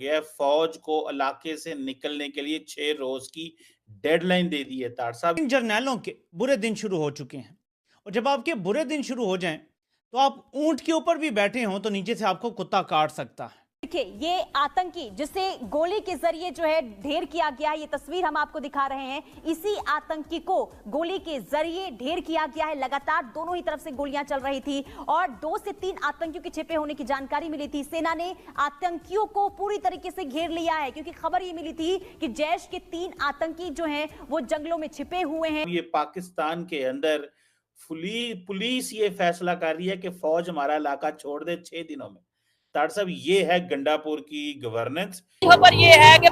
गया फौज को इलाके से निकलने के लिए 6 रोज की डेडलाइन दे दी है। तार साहब, इन जर्नैलों के बुरे दिन शुरू हो चुके हैं और जब आपके बुरे दिन शुरू हो जाएं तो आप ऊंट के ऊपर भी बैठे हों तो नीचे से आपको कुत्ता काट सकता है। देखिए, ये आतंकी जिसे गोली के जरिए जो है ढेर किया गया है, ये तस्वीर हम आपको दिखा रहे हैं। इसी आतंकी को गोली के जरिए ढेर किया गया है। लगातार दोनों ही तरफ से गोलियां चल रही थी और 2 से 3 आतंकियों के छिपे होने की जानकारी मिली थी। सेना ने आतंकियों को पूरी तरीके से घेर लिया है क्योंकि खबर ये मिली थी कि जैश के 3 आतंकी जो हैं वो जंगलों में छिपे हुए हैं। ये पाकिस्तान के अंदर पुलिस ये फैसला कर रही है कि फौज हमारा इलाका छोड़ दे 6 दिनों में। तार साहब, ये है गंडापुर की गवर्नेंस। खबर ये है कि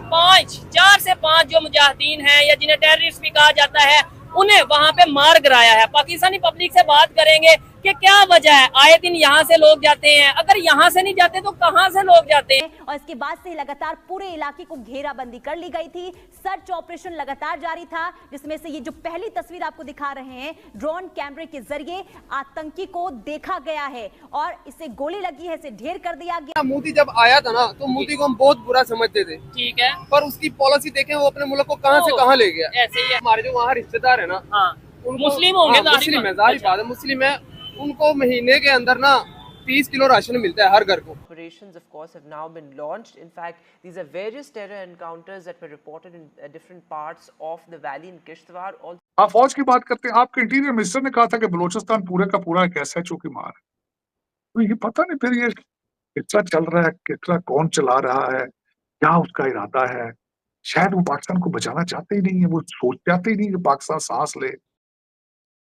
4 से 5 जो मुजाहिदीन हैं या जिन्हें टेररिस्ट भी कहा जाता है, उन्हें वहां पे मार गिराया है। पाकिस्तानी पब्लिक से बात करेंगे कि क्या वजह है, आए दिन यहाँ से लोग जाते हैं, अगर यहाँ से नहीं जाते तो कहाँ से लोग जाते हैं। और इसके बाद से लगातार पूरे इलाके को घेराबंदी कर ली गई थी। सर्च ऑपरेशन लगातार जारी था, जिसमें से ये जो पहली तस्वीर आपको दिखा रहे हैं, ड्रोन कैमरे के जरिए आतंकी को देखा गया है और इसे गोली लगी है, इसे ढेर कर दिया गया। मोदी जब आया था ना तो मोदी को हम बहुत बुरा समझते थे, ठीक है, पर उसकी पॉलिसी देखें वो अपने मुल्क को कहां से कहां ले गया। ऐसे ही है। हमारे जो वहाँ रिश्तेदार है ना, हाँ, उनको मुस्लिम होंगे, मुस्लिम है, जाहिर बात है मुस्लिम है, उनको महीने के अंदर ना 30 किलो राशन मिलता है हर घर को। Operations, of course, have now been launched. In fact, these are various terror encounters that were reported in different parts of the valley in Kishtwar. आप फौज की बात करते हैं, आपके इंटीरियर मिनिस्टर ने कहा था कि बलूचिस्तान पूरे का पूरा एक SHO की मार है। तो ये पता नहीं फिर ये कितना चल रहा है, कितना कौन चला रहा है, क्या उसका इरादा है। शायद वो पाकिस्तान को बचाना चाहते ही नहीं है, वो सोचते ही नहीं कि पाकिस्तान सांस ले।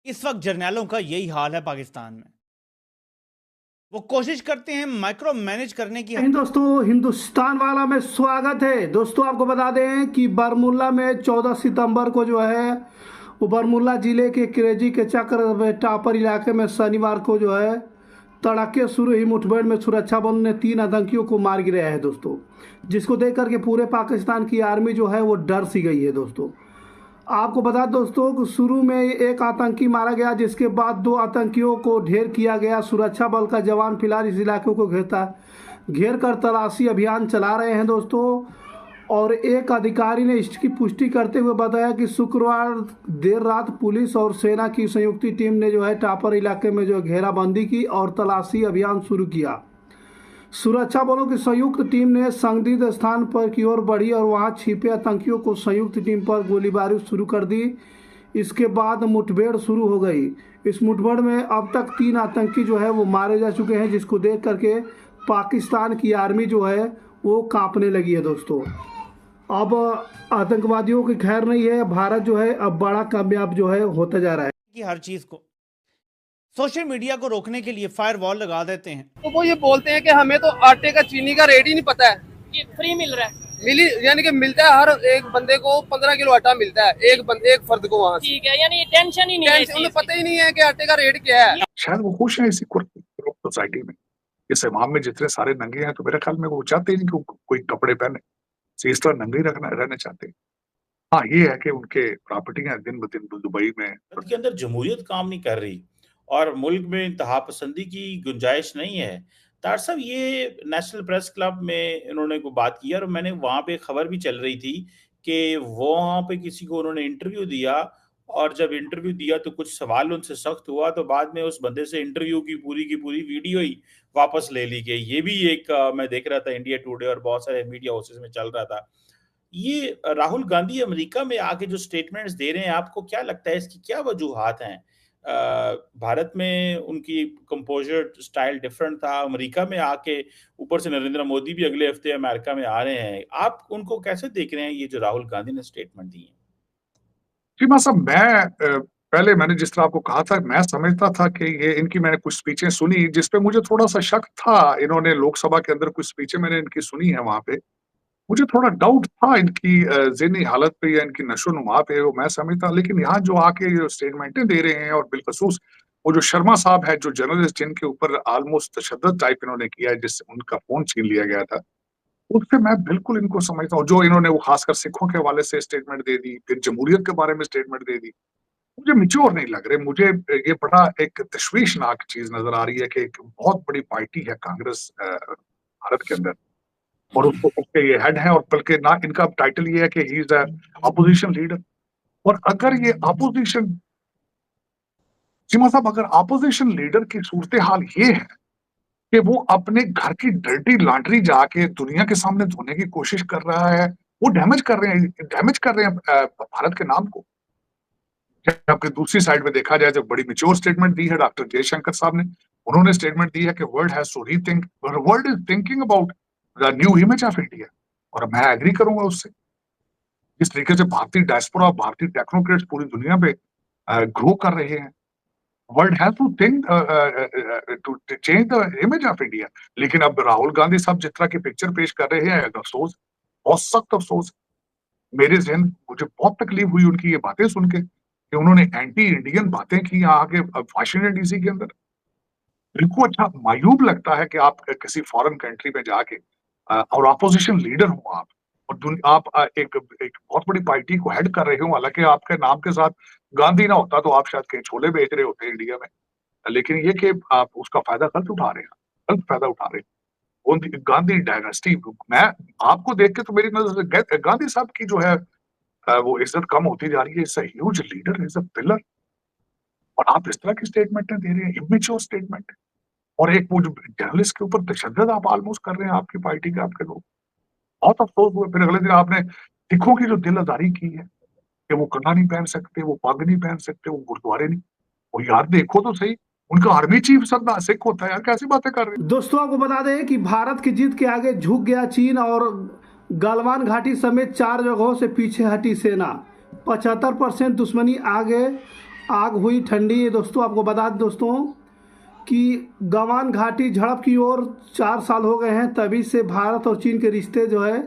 इस वक्त जर्नैलों का यही हाल है पाकिस्तान में। वो कोशिश करते हैं माइक्रो मैनेज करने की। दोस्तों, हिंदुस्तान वाला में स्वागत है। दोस्तों, आपको बता दें कि बारामूला में 14 सितंबर को जो है वो बारामूला जिले के क्रेजी के चक्र टापर इलाके में शनिवार को जो है तड़ाके शुरू ही मुठभेड़ में सुरक्षा बलों ने 3 आतंकियों को मार गिराया है दोस्तों, जिसको देख करके पूरे पाकिस्तान की आर्मी जो है वो डर सी गई है दोस्तों। आपको बता दोस्तों कि शुरू में एक आतंकी मारा गया, जिसके बाद 2 आतंकियों को ढेर किया गया। सुरक्षा बल का जवान फिलहाल इस इलाके को घेर कर तलाशी अभियान चला रहे हैं दोस्तों। और एक अधिकारी ने इसकी पुष्टि करते हुए बताया कि शुक्रवार देर रात पुलिस और सेना की संयुक्त टीम ने जो है टापर इलाके में जो घेराबंदी की और तलाशी अभियान शुरू किया। सुरक्षा बलों की संयुक्त टीम ने संदिग्ध स्थान पर की ओर बढ़ी और वहां छिपे आतंकियों को संयुक्त टीम पर गोलीबारी शुरू कर दी। इसके बाद मुठभेड़ शुरू हो गई। इस मुठभेड़ में अब तक 3 आतंकी जो है वो मारे जा चुके हैं, जिसको देख करके पाकिस्तान की आर्मी जो है वो कांपने लगी है दोस्तों। अब आतंकवादियों की खैर नहीं है, भारत जो है अब बड़ा कामयाब जो है होता जा रहा है कि हर चीज को सोशल मीडिया को रोकने के लिए फायरवॉल लगा देते हैं। तो वो ये बोलते हैं कि हमें तो आटे का चीनी का रेट ही नहीं पता है, ये फ्री मिल रहा है, यानी कि मिलता है हर एक बंदे को 15 किलो आटा मिलता है एक फर्द को वहाँ से। ठीक है, यानी टेंशन ही नहीं है, उन्हें पता ही नहीं है कि आटे का रेट क्या है। शायद वो खुश है इसी सोसाइटी में, इस इमाम में जितने सारे नंगे हैं, तो मेरे ख्याल में वो चाहते ही नहीं कि कोई कपड़े पहने, इस तरह नंगे रहना चाहते हैं। हाँ, ये है कि उनके प्रॉपर्टियां दिन ब दिन दुबई में के अंदर जमहूरियत काम नहीं कर रही और मुल्क में इंतहा पसंदी की गुंजाइश नहीं है। तार साहब, ये नेशनल प्रेस क्लब में इन्होंने को बात की और मैंने वहाँ पे खबर भी चल रही थी कि वहाँ पे किसी को उन्होंने इंटरव्यू दिया और जब इंटरव्यू दिया तो कुछ सवाल उनसे सख्त हुआ, तो बाद में उस बंदे से इंटरव्यू की पूरी वीडियो ही वापस ले ली गई। ये भी एक मैं देख रहा था इंडिया टुडे और बहुत सारे मीडिया हाउसेस में चल रहा था। ये राहुल गांधी अमेरिका में आके जो स्टेटमेंट्स दे रहे हैं, आपको क्या लगता है इसकी क्या वजूहात हैं? भारत में उनकी कंपोजर स्टाइल डिफरेंट था, अमेरिका में आके ऊपर से नरेंद्र मोदी भी अगले हफ्ते अमेरिका में आ रहे हैं। आप उनको कैसे देख रहे हैं, ये जो राहुल गांधी ने स्टेटमेंट दी है? जी साहब, पहले मैंने जिस तरह आपको कहा था, मैं समझता था कि ये इनकी मैंने कुछ स्पीचें सुनी जिसपे मुझे थोड़ा सा शक था। इन्होंने लोकसभा के अंदर कुछ स्पीचें मैंने इनकी सुनी है, वहां पे मुझे थोड़ा डाउट था इनकी ज़हनी हालत पे या इनकी नशो-नुमा पे, वो मैं समझता। लेकिन यहाँ जो आके जो स्टेटमेंटें दे रहे हैं और बिलखसूस वो जो शर्मा साहब है, जो जर्नलिस्ट जिनके ऊपर ऑलमोस्ट तशद्दुद टाइप इन्होंने किया है, जिससे उनका फ़ोन छीन लिया गया था, उससे मैं बिल्कुल इनको समझता हूँ। जो इन्होंने वो खासकर सिखों के हवाले से स्टेटमेंट दे दी, फिर जमहूरियत के बारे में स्टेटमेंट दे दी, मुझे मैच्योर नहीं लग रहे। मुझे ये बड़ा एक तशवीशनाक चीज़ नज़र आ रही है कि एक बहुत बड़ी पार्टी है कांग्रेस भारत के अंदर, और उसको उसके ये हेड है, और बल्कि ना इनका टाइटल ये है कि ही इज अपोजिशन लीडर। और अगर ये अपोजिशन, चीमा साहब, अगर अपोजिशन लीडर की सूरत हाल ये है कि वो अपने घर की डर्टी लॉन्ड्री जाके दुनिया के सामने धोने की कोशिश कर रहा है, वो डैमेज कर रहे हैं भारत के नाम को। जबकि दूसरी साइड में देखा जाए, जो बड़ी मेच्योर स्टेटमेंट दी है डॉक्टर जयशंकर साहब ने, उन्होंने स्टेटमेंट दी है कि world has to rethink, world is thinking about the new image of India. और मैं एग्री करूंगा उससे। जिस तरीके से भारतीय डायस्पोरा, भारतीय टेक्नोक्रेट्स पूरी दुनिया पे ग्रो कर रहे हैं, world has to think to change the image of India. लेकिन अब राहुल गांधी साहब जिस तरह की पिक्चर पेश कर रहे हैं, अफसोस, बहुत सख्त अफसोस। मेरे जहन, मुझे बहुत तकलीफ हुई उनकी ये बातें सुन के कि उन्होंने एंटी इंडियन बातें की यहाँ के वाशिंगटन डीसी के अंदर। बिल्कुल अच्छा मायूब लगता है कि आप किसी फॉरेन कंट्री में जाके और अपोजिशन लीडर हो आप, और आप एक बहुत बड़ी पार्टी को हेड कर रहे हो। हालांकि आपके नाम के साथ गांधी ना होता तो आप शायद कहीं छोले बेच रहे होते इंडिया में, लेकिन ये कि आप उसका फायदा गलत उठा रहे हैं, गलत फायदा उठा रहे हैं। गांधी डायनेस्टी, मैं आपको देख के तो मेरी नजर से गांधी साहब की जो है वो इज्जत कम होती जा रही है। Is a huge leader, is a pillar, और आप इस तरह की स्टेटमेंट दे रहे हैं, इमेच्योर स्टेटमेंट। और एक वो जो जर्नलिस्ट के ऊपर तशद्दुद आप ऑलमोस्ट कर रहे हैं, आपकी पार्टी के आपके लोग। बहुत अफसोस हुआ। फिर अगले दिन आपने सिखों की जो दिल आजारी की है कि वो कड़ा नहीं पहन सकते, वो पग नहीं पहन सकते, वो गुरुद्वारे नहीं। वो यार देखो तो सही, उनका आर्मी चीफ सदा सिख होता है यार, कैसी बातें कर रहे हैं। दोस्तों आपको बता दें कि भारत की जीत के आगे झुक गया चीन और गलवान घाटी समेत 4 जगहों से पीछे हटी सेना। 75% दुश्मनी आगे आग हुई ठंडी। दोस्तों आपको बता दें दोस्तों कि गलवान घाटी झड़प की ओर 4 साल हो गए हैं, तभी से भारत और चीन के रिश्ते जो है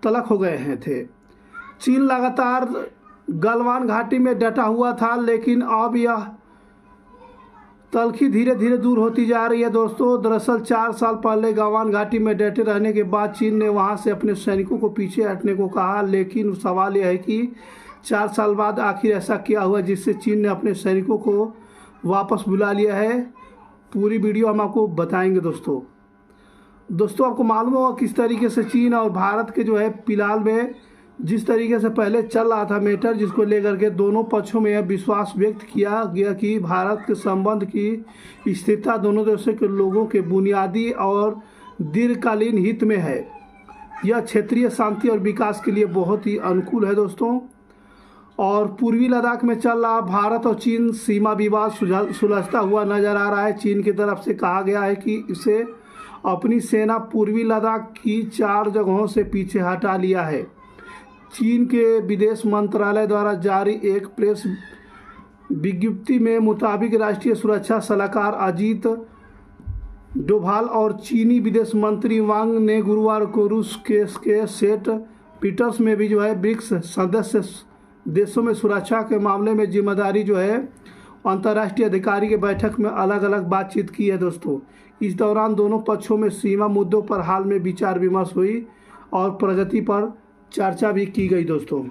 तलख हो गए हैं थे। चीन लगातार गलवान घाटी में डटा हुआ था, लेकिन अब यह तलखी धीरे धीरे दूर होती जा रही है। दोस्तों दरअसल 4 साल पहले गलवान घाटी में डटे रहने के बाद चीन ने वहां से अपने सैनिकों को पीछे हटने को कहा, लेकिन सवाल यह है कि 4 साल बाद आखिर ऐसा क्या हुआ जिससे चीन ने अपने सैनिकों को वापस बुला लिया है। पूरी वीडियो हम आपको बताएंगे दोस्तों आपको मालूम होगा किस तरीके से चीन और भारत के जो है फिलहाल में जिस तरीके से पहले चल रहा था मैटर, जिसको लेकर के दोनों पक्षों में यह विश्वास व्यक्त किया गया कि भारत के संबंध की स्थिरता दोनों देशों के लोगों के बुनियादी और दीर्घकालीन हित में है। यह क्षेत्रीय शांति और विकास के लिए बहुत ही अनुकूल है दोस्तों। और पूर्वी लद्दाख में चल रहा भारत और चीन सीमा विवाद सुलझता हुआ नजर आ रहा है। चीन की तरफ से कहा गया है कि इसे अपनी सेना पूर्वी लद्दाख की 4 जगहों से पीछे हटा लिया है। चीन के विदेश मंत्रालय द्वारा जारी एक प्रेस विज्ञप्ति में मुताबिक राष्ट्रीय सुरक्षा सलाहकार अजीत डोभाल और चीनी विदेश मंत्री वांग ने गुरुवार को रूस के सेंट पीटर्स में भी जो है ब्रिक्स सदस्य देशों में सुरक्षा के मामले में जिम्मेदारी जो है अंतर्राष्ट्रीय अधिकारी की बैठक में अलग अलग बातचीत की है दोस्तों। इस दौरान दोनों पक्षों में सीमा मुद्दों पर हाल में विचार विमर्श हुई और प्रगति पर चर्चा भी की गई दोस्तों।